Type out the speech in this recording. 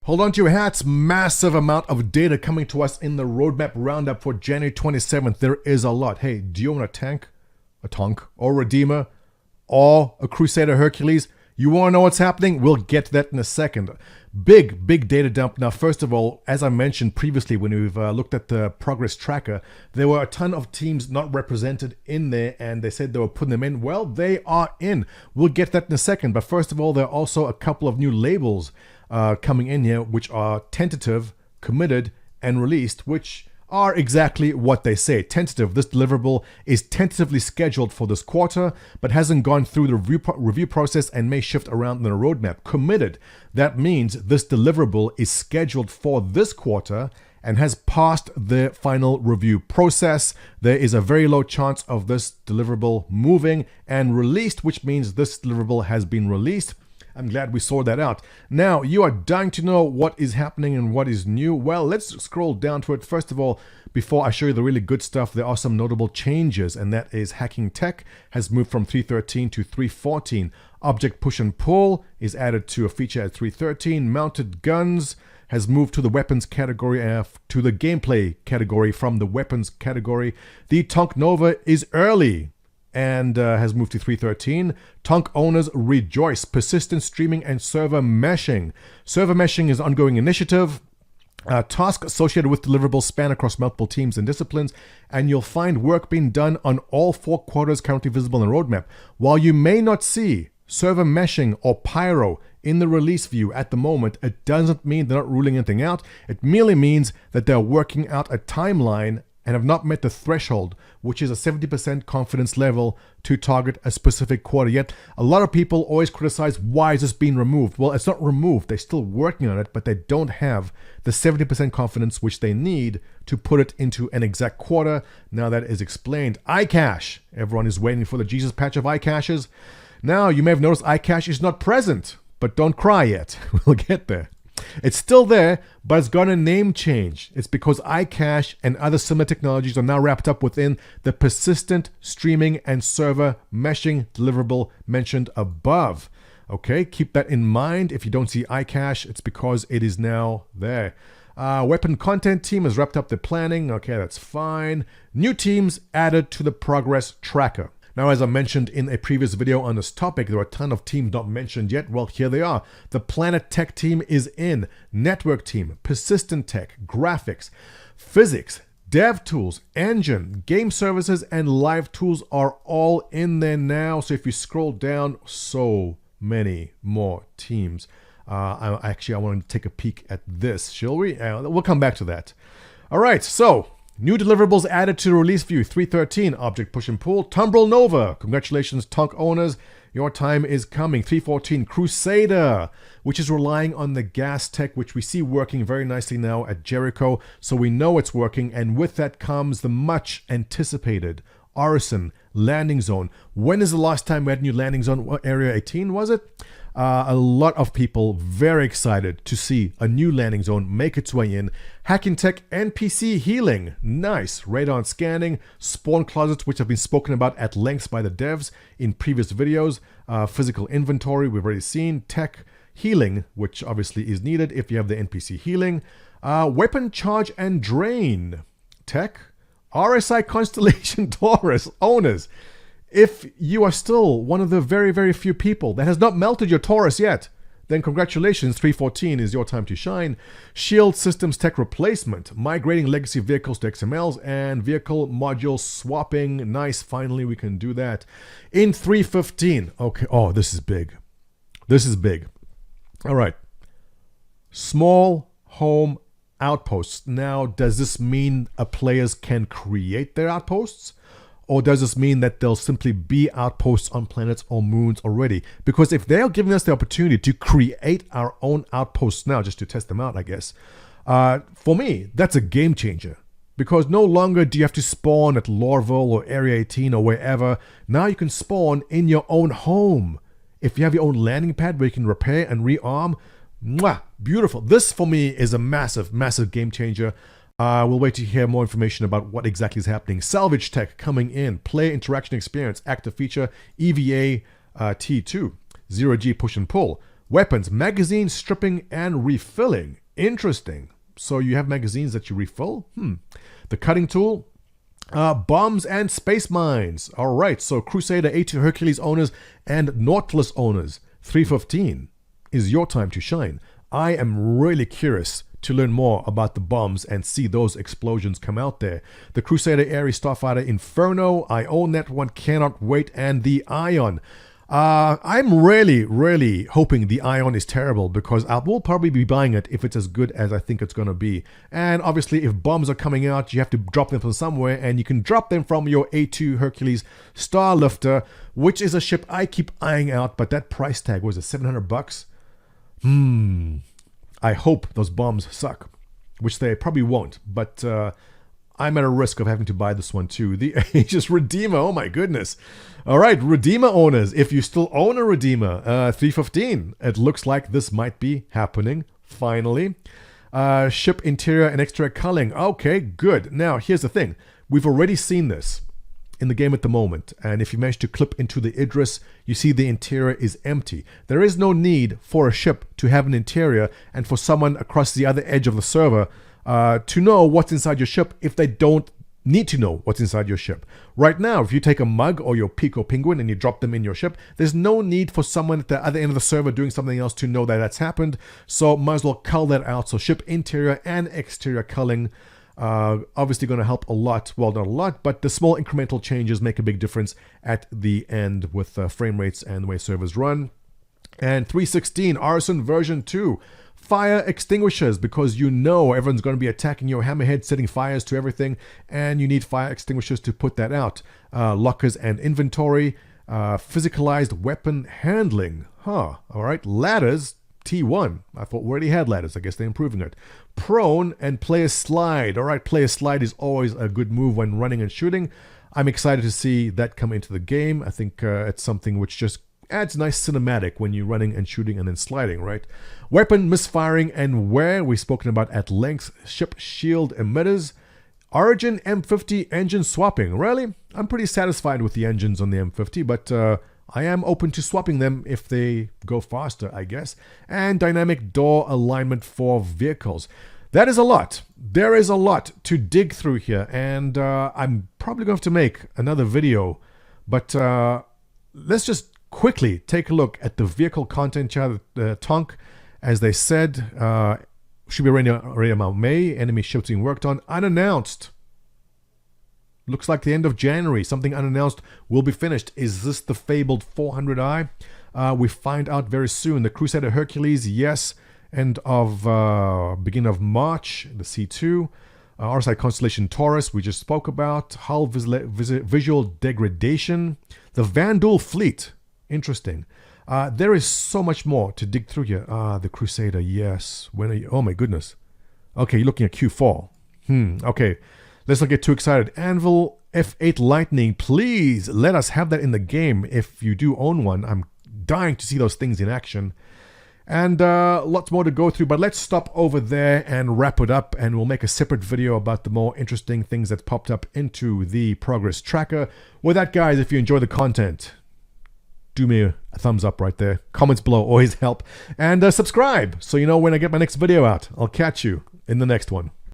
Hold on to your hats. Massive amount of data coming to us in the roadmap roundup for January 27th. There is a lot. Hey, do you want a tank, a tonk, or Redeemer, or a Crusader Hercules? You want to know what's happening? We'll get to that in a second. Big data dump. Now, first of all, as I mentioned previously when we've looked at the progress tracker, there were a ton of teams not represented in there, and they said they were putting them in. Well, they are in. We'll get to that in a second. But first of all, there are also a couple of new labels coming in here, which are tentative, committed, and released, which are exactly what they say. Tentative, this deliverable is tentatively scheduled for this quarter, but hasn't gone through the review process and may shift around in the roadmap. Committed, that means this deliverable is scheduled for this quarter and has passed the final review process. There is a very low chance of this deliverable moving. And released, which means this deliverable has been released. I'm glad we sorted that out. Now, you are dying to know what is happening and what is new. Well, let's scroll down to it. First of all, before I show you the really good stuff, there are some notable changes, and that is hacking tech has moved from 3.13 to 3.14. Object push and pull is added to a feature at 3.13. Mounted guns has moved to the weapons category, to the gameplay category from the weapons category. The Tonk Nova is early and has moved to 3.13. Tonk owners rejoice. Persistent streaming and server meshing. Server meshing is an ongoing initiative. Tasks associated with deliverables span across multiple teams and disciplines, and you'll find work being done on all 4 quarters currently visible in the roadmap. While you may not see server meshing or pyro in the release view at the moment, it doesn't mean they're not ruling anything out. It merely means that they're working out a timeline and have not met the threshold, which is a 70% confidence level to target a specific quarter. Yet, a lot of people always criticize, why is this being removed? Well, it's not removed. They're still working on it, but they don't have the 70% confidence which they need to put it into an exact quarter. Now that is explained. iCache. Everyone is waiting for the Jesus patch of iCaches. Now, you may have noticed iCache is not present, but don't cry yet. We'll get there. It's still there, but it's got a name change. It's because iCache and other similar technologies are now wrapped up within the persistent streaming and server meshing deliverable mentioned above. Okay, keep that in mind. If you don't see iCache, it's because it is now there. Weapon content team has wrapped up the planning. Okay, that's fine. New teams added to the progress tracker. Now, as I mentioned in a previous video on this topic, there are a ton of teams not mentioned yet. Well, here they are. The Planet Tech team is in. Network team, Persistent Tech, Graphics, Physics, Dev Tools, Engine, Game Services, and Live Tools are all in there now. So if you scroll down, so many more teams. I want to take a peek at this, shall we? We'll come back to that. All right, so new deliverables added to the release view. 3.13, object push and pull. Tumbrel Nova. Congratulations, Tonk owners. Your time is coming. 3.14, Crusader, which is relying on the gas tech, which we see working very nicely now at Jericho. So we know it's working. And with that comes the much anticipated Arison landing zone. When is the last time we had a new landing zone? What, Area 18, was it? A lot of people very excited to see a new landing zone make its way in. Hacking tech NPC healing. Nice. Radar scanning. Spawn closets, which have been spoken about at length by the devs in previous videos. Physical inventory, we've already seen. Tech healing, which obviously is needed if you have the NPC healing. Weapon charge and drain. Tech. RSI Constellation Taurus owners. If you are still one of the very few people that has not melted your Taurus yet, then congratulations, 3.14 is your time to shine. Shield Systems Tech Replacement, migrating legacy vehicles to XMLs, and vehicle module swapping. Nice, finally we can do that. In 3.15, okay, oh, this is big. This is big. All right. Small home outposts. Now, does this mean players can create their outposts? Or does this mean that there'll simply be outposts on planets or moons already? Because if they're giving us the opportunity to create our own outposts now, just to test them out, I guess, for me, that's a game changer. Because no longer do you have to spawn at Lorville or Area 18 or wherever. Now you can spawn in your own home. If you have your own landing pad where you can repair and rearm, mwah, beautiful. This, for me, is a massive game changer. We'll wait to hear more information about what exactly is happening. Salvage tech coming in. Player interaction experience. Active feature. EVA T2. 0G push and pull. Weapons, magazine stripping and refilling. Interesting. So you have magazines that you refill? The cutting tool. Bombs and space mines. All right, so Crusader A2 Hercules owners and Nautilus owners, 315 is your time to shine. I am really curious to learn more about the bombs and see those explosions come out there. The Crusader Ares Starfighter Inferno, I own that one, cannot wait. And the Ion. I'm really hoping the Ion is terrible, because I will probably be buying it if it's as good as I think it's going to be. And obviously, if bombs are coming out, you have to drop them from somewhere, and you can drop them from your A2 Hercules Starlifter, which is a ship I keep eyeing out, but that price tag, was it $700? I hope those bombs suck, which they probably won't, but I'm at a risk of having to buy this one too. The Aegis Redeemer, oh my goodness. All right, Redeemer owners, if you still own a Redeemer, 315, it looks like this might be happening, finally. Ship interior and exterior culling, okay, good. Now, here's the thing. We've already seen this in the game at the moment, and if you manage to clip into the Idris, you see the interior is empty. There is no need for a ship to have an interior and for someone across the other edge of the server to know what's inside your ship if they don't need to know what's inside your ship. Right now, if you take a mug or your Pico Penguin and you drop them in your ship, there's no need for someone at the other end of the server doing something else to know that that's happened, so might as well cull that out. So ship interior and exterior culling, obviously going to help a lot. Well, not a lot, but the small incremental changes make a big difference at the end with frame rates and the way servers run. And 316 Arson version 2. Fire extinguishers, because you know everyone's going to be attacking your hammerhead, setting fires to everything, and you need fire extinguishers to put that out. Lockers and inventory. Physicalized weapon handling. All right. Ladders. T1. I thought we already had ladders. I guess they're improving it. Prone and player slide. All right, player slide is always a good move when running and shooting. I'm excited to see that come into the game. I think it's something which just adds nice cinematic when you're running and shooting and then sliding, right? Weapon misfiring and wear, we've spoken about at length. Ship shield emitters. Origin M50 engine swapping. Really? I'm pretty satisfied with the engines on the M50, but I am open to swapping them if they go faster, I guess. And dynamic door alignment for vehicles. That is a lot. There is a lot to dig through here, and I'm probably going to have to make another video. But let's just quickly take a look at the vehicle content chart. Tonk, as they said, should be ready around May. Enemy ships being worked on. Unannounced. Looks like the end of January. Something unannounced will be finished. Is this the fabled 400i? We find out very soon. The Crusader Hercules, yes. End of beginning of March. The C2. RSI Constellation Taurus, we just spoke about. Hull visual degradation. The Vandal Fleet. Interesting. There is so much more to dig through here. The Crusader, yes. When are you? Oh my goodness. Okay, you're looking at Q4. Okay. Let's not get too excited. Anvil F8 Lightning, please let us have that in the game if you do own one. I'm dying to see those things in action. And lots more to go through, but let's stop over there and wrap it up, and we'll make a separate video about the more interesting things that popped up into the progress tracker. With that, guys, if you enjoy the content, do me a thumbs up right there. Comments below always help. And subscribe so you know when I get my next video out. I'll catch you in the next one.